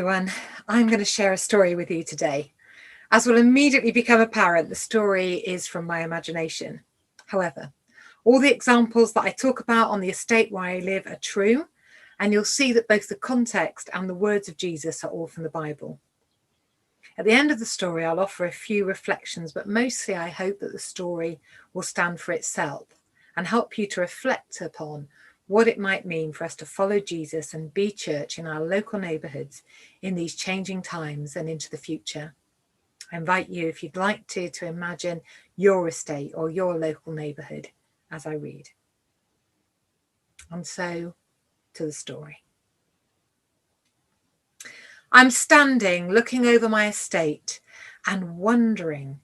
everyone. I'm going to share a story with you today. As will immediately become apparent, the story is from my imagination. However, all the examples that I talk about on the estate where I live are true, and you'll see that both the context and the words of Jesus are all from the Bible. At the end of the story, I'll offer a few reflections, but mostly I hope that the story will stand for itself and help you to reflect upon what it might mean for us to follow Jesus and be church in our local neighbourhoods in these changing times and into the future. I invite you, if you'd like to imagine your estate or your local neighbourhood as I read. And so, to the story. I'm standing looking over my estate and wondering,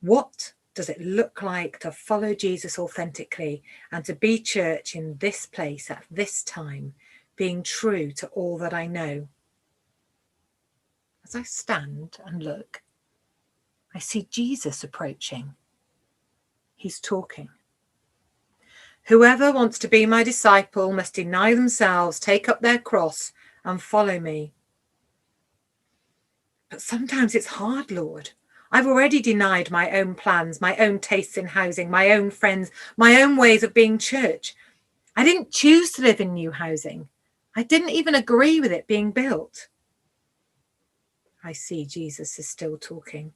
what does it look like to follow Jesus authentically and to be church in this place at this time, being true to all that I know? As I stand and look, I see Jesus approaching. He's talking. Whoever wants to be my disciple must deny themselves, take up their cross and follow me. But sometimes it's hard, Lord. I've already denied my own plans, my own tastes in housing, my own friends, my own ways of being church. I didn't choose to live in new housing. I didn't even agree with it being built. I see Jesus is still talking.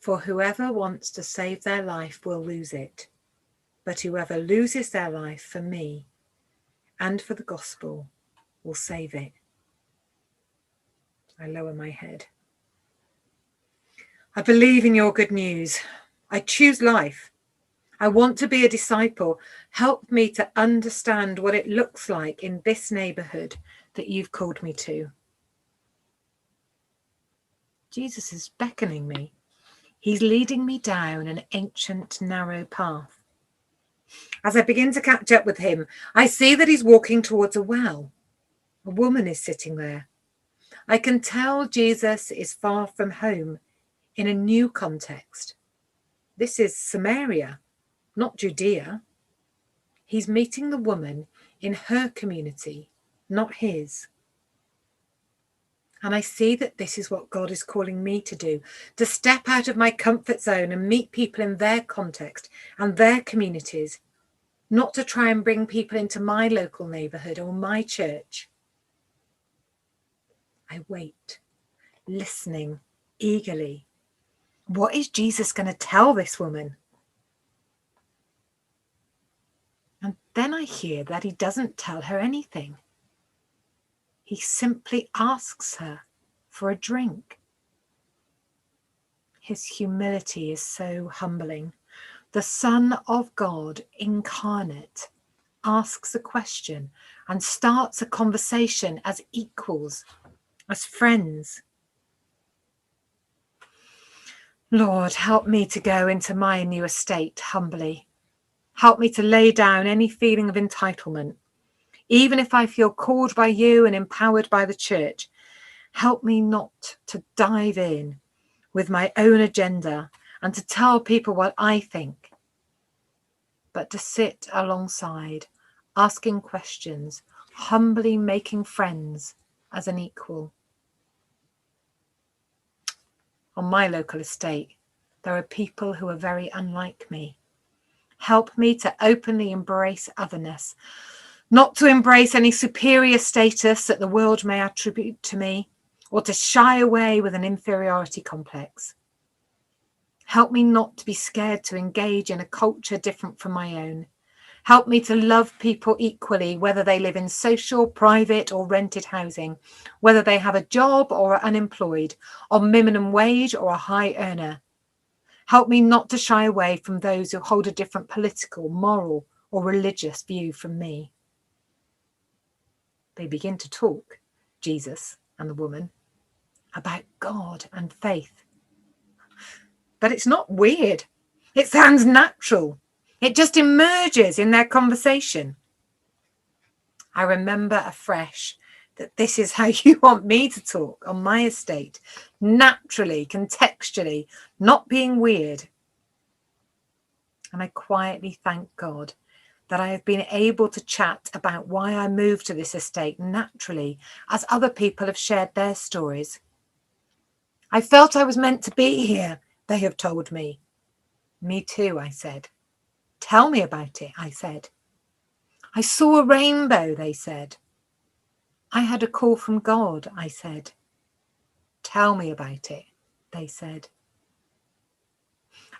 For whoever wants to save their life will lose it. But whoever loses their life for me and for the gospel will save it. I lower my head. I believe in your good news. I choose life. I want to be a disciple. Help me to understand what it looks like in this neighbourhood that you've called me to. Jesus is beckoning me. He's leading me down an ancient, narrow path. As I begin to catch up with him, I see that he's walking towards a well. A woman is sitting there. I can tell Jesus is far from home in a new context. This is Samaria, not Judea. He's meeting the woman in her community, not his. And I see that this is what God is calling me to do, to step out of my comfort zone and meet people in their context and their communities, not to try and bring people into my local neighbourhood or my church. I wait, listening eagerly. What is Jesus going to tell this woman? And then I hear that he doesn't tell her anything. He simply asks her for a drink. His humility is so humbling. The Son of God incarnate asks a question and starts a conversation as equals, as friends. Lord, help me to go into my new estate humbly. Help me to lay down any feeling of entitlement. Even if I feel called by you and empowered by the church, help me not to dive in with my own agenda and to tell people what I think, but to sit alongside, asking questions, humbly making friends as an equal. On my local estate, there are people who are very unlike me. Help me to openly embrace otherness, not to embrace any superior status that the world may attribute to me, or to shy away with an inferiority complex. Help me not to be scared to engage in a culture different from my own. Help me to love people equally, whether they live in social, private or rented housing, whether they have a job or are unemployed, on minimum wage or a high earner. Help me not to shy away from those who hold a different political, moral or religious view from me. They begin to talk, Jesus and the woman, about God and faith. But it's not weird. It sounds natural. It just emerges in their conversation. I remember afresh that this is how you want me to talk on my estate, naturally, contextually, not being weird. And I quietly thank God that I have been able to chat about why I moved to this estate naturally as other people have shared their stories. I felt I was meant to be here, they have told me. Me too, I said. Tell me about it, I said. I saw a rainbow, they said. I had a call from God, I said. Tell me about it, they said.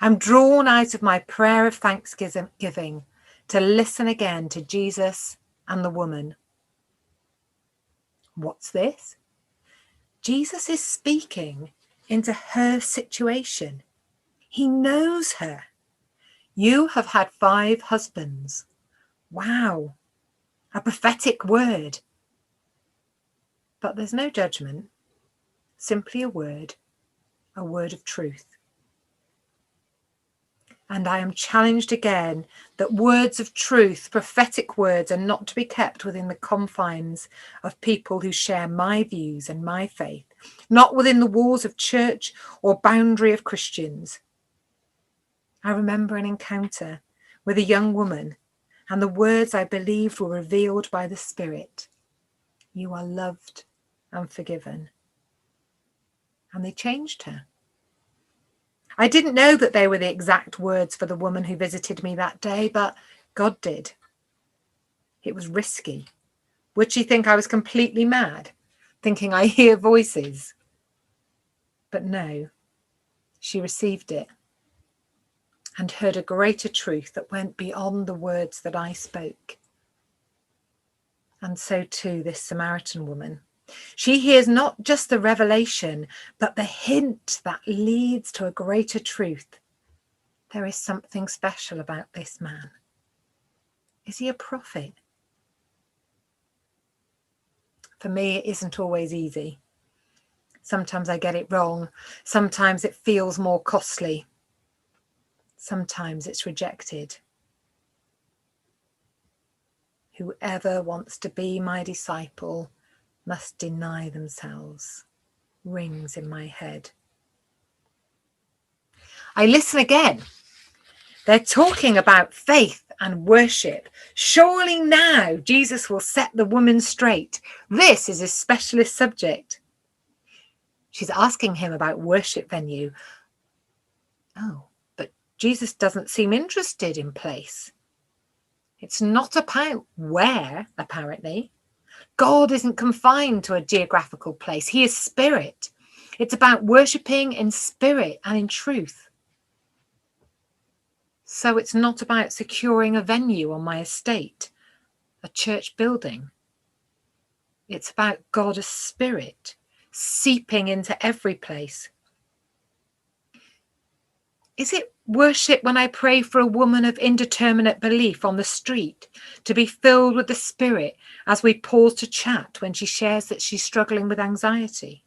I'm drawn out of my prayer of thanksgiving to listen again to Jesus and the woman. What's this? Jesus is speaking into her situation. He knows her. You have had 5 husbands. Wow, a prophetic word. But there's no judgment, simply a word of truth. And I am challenged again that words of truth, prophetic words, are not to be kept within the confines of people who share my views and my faith, not within the walls of church or boundary of Christians. I remember an encounter with a young woman, and the words I believed were revealed by the Spirit. You are loved and forgiven. And they changed her. I didn't know that they were the exact words for the woman who visited me that day, but God did. It was risky. Would she think I was completely mad, thinking I hear voices? But no, she received it and heard a greater truth that went beyond the words that I spoke. And so too this Samaritan woman. She hears not just the revelation, but the hint that leads to a greater truth. There is something special about this man. Is he a prophet? For me, it isn't always easy. Sometimes I get it wrong. Sometimes it feels more costly. Sometimes it's rejected. Whoever wants to be my disciple must deny themselves. Rings in my head. I listen again. They're talking about faith and worship. Surely now Jesus will set the woman straight. This is a specialist subject. She's asking him about worship venue. Oh, but Jesus doesn't seem interested in place. It's not about where, apparently. God isn't confined to a geographical place. He is spirit. It's about worshipping in spirit and in truth. So it's not about securing a venue on my estate, a church building. It's about God as spirit, seeping into every place. Is it worship when I pray for a woman of indeterminate belief on the street to be filled with the Spirit as we pause to chat when she shares that she's struggling with anxiety?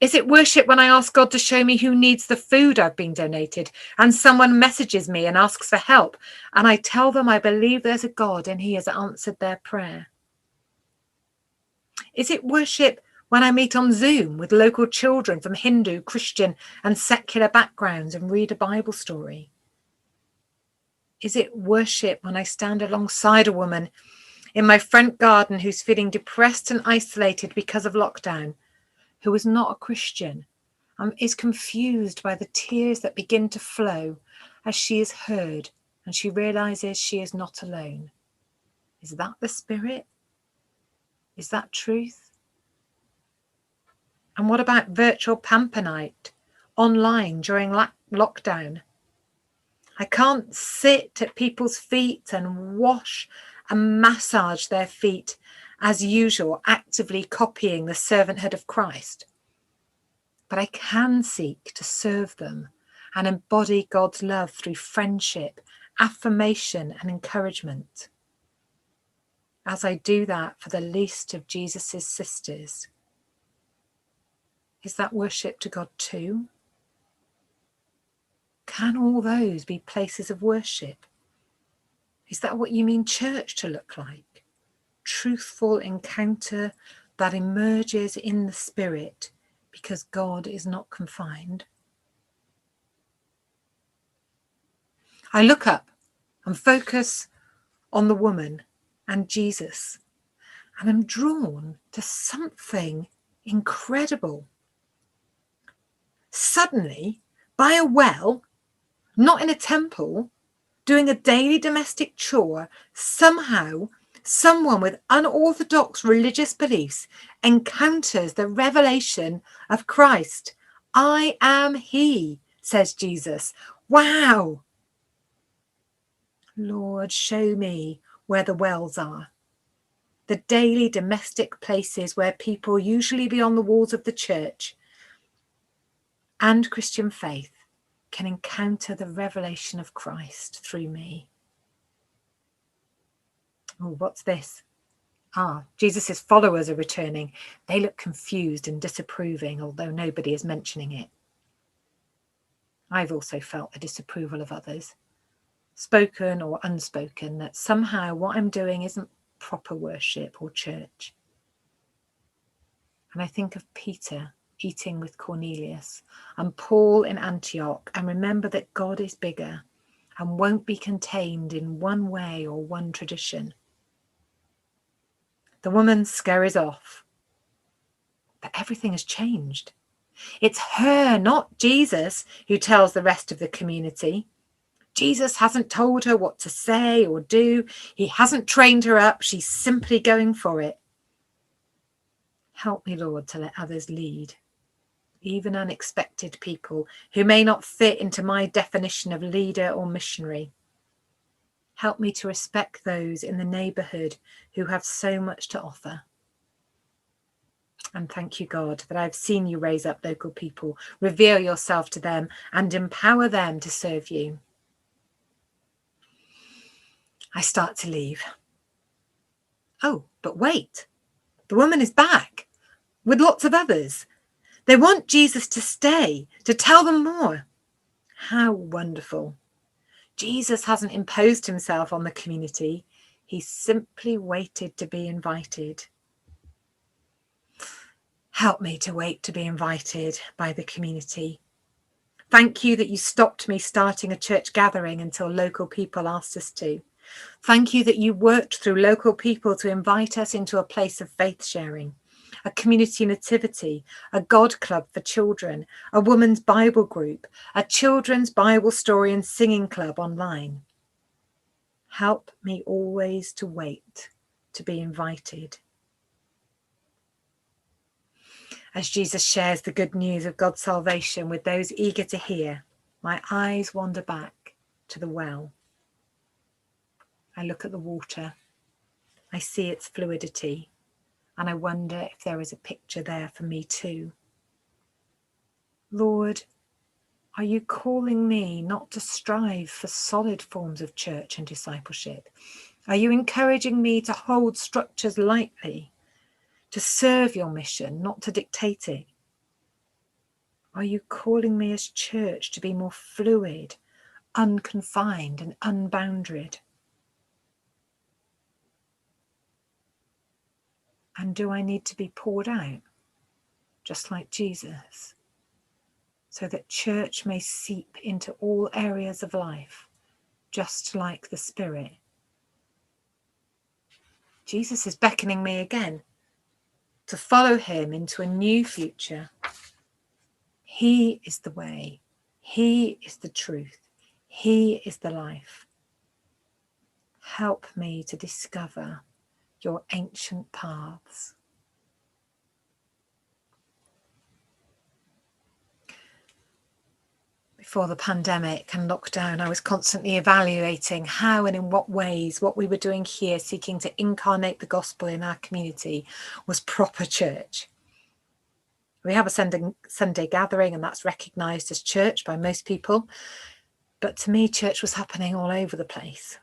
Is it worship when I ask God to show me who needs the food I've been donated and someone messages me and asks for help and I tell them I believe there's a God and he has answered their prayer? Is it worship when I meet on Zoom with local children from Hindu, Christian and secular backgrounds and read a Bible story? Is it worship when I stand alongside a woman in my front garden who's feeling depressed and isolated because of lockdown, who is not a Christian and is confused by the tears that begin to flow as she is heard and she realizes she is not alone? Is that the Spirit? Is that truth? And what about virtual pamper night online during lockdown? I can't sit at people's feet and wash and massage their feet as usual, actively copying the servanthood of Christ. But I can seek to serve them and embody God's love through friendship, affirmation and encouragement. As I do that for the least of Jesus's sisters. Is that worship to God too? Can all those be places of worship? Is that what you mean church to look like? Truthful encounter that emerges in the Spirit because God is not confined. I look up and focus on the woman and Jesus, and I'm drawn to something incredible. Suddenly, by a well, not in a temple, doing a daily domestic chore, somehow someone with unorthodox religious beliefs encounters the revelation of Christ. I am he, says Jesus. Wow. Lord, show me where the wells are. The daily domestic places where people, usually beyond the walls of the church and Christian faith, can encounter the revelation of Christ through me. Oh, what's this? Jesus' followers are returning. They look confused and disapproving, although nobody is mentioning it. I've also felt a disapproval of others, spoken or unspoken, that somehow what I'm doing isn't proper worship or church. And I think of Peter eating with Cornelius and Paul in Antioch, and remember that God is bigger and won't be contained in one way or one tradition. The woman scurries off, but everything has changed. It's her, not Jesus, who tells the rest of the community. Jesus hasn't told her what to say or do. He hasn't trained her up. She's simply going for it. Help me, Lord, to let others lead, even unexpected people who may not fit into my definition of leader or missionary. Help me to respect those in the neighbourhood who have so much to offer. And thank you, God, that I've seen you raise up local people, reveal yourself to them and empower them to serve you. I start to leave. Oh, but wait, the woman is back with lots of others. They want Jesus to stay, to tell them more. How wonderful. Jesus hasn't imposed himself on the community. He simply waited to be invited. Help me to wait to be invited by the community. Thank you that you stopped me starting a church gathering until local people asked us to. Thank you that you worked through local people to invite us into a place of faith sharing, a community nativity, a God club for children, a women's Bible group, a children's Bible story and singing club online. Help me always to wait to be invited. As Jesus shares the good news of God's salvation with those eager to hear, my eyes wander back to the well. I look at the water. I see its fluidity, and I wonder if there is a picture there for me too. Lord, are you calling me not to strive for solid forms of church and discipleship? Are you encouraging me to hold structures lightly, to serve your mission, not to dictate it? Are you calling me as church to be more fluid, unconfined and unbounded? And do I need to be poured out, just like Jesus, so that church may seep into all areas of life, just like the Spirit? Jesus is beckoning me again to follow him into a new future. He is the way. He is the truth. He is the life. Help me to discover your ancient paths. Before the pandemic and lockdown, I was constantly evaluating how and in what ways what we were doing here, seeking to incarnate the gospel in our community, was proper church. We have a Sunday gathering, and that's recognised as church by most people. But to me, church was happening all over the place.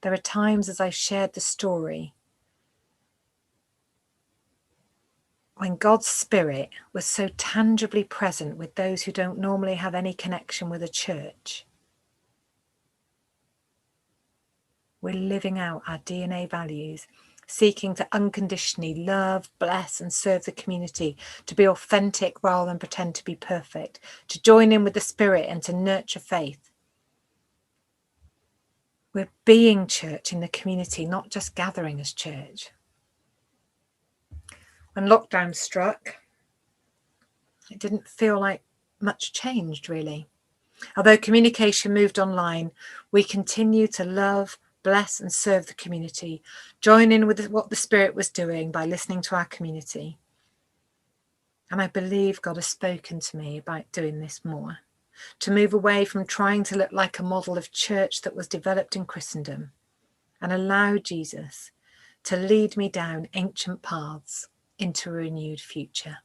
There are times as I've shared the story when God's Spirit was so tangibly present with those who don't normally have any connection with a church. We're living out our DNA values, seeking to unconditionally love, bless and serve the community, to be authentic rather than pretend to be perfect, to join in with the Spirit and to nurture faith. We're being church in the community, not just gathering as church. When lockdown struck, it didn't feel like much changed, really. Although communication moved online, we continue to love, bless and serve the community, join in with what the Spirit was doing by listening to our community. And I believe God has spoken to me about doing this more, to move away from trying to look like a model of church that was developed in Christendom and allow Jesus to lead me down ancient paths into a renewed future.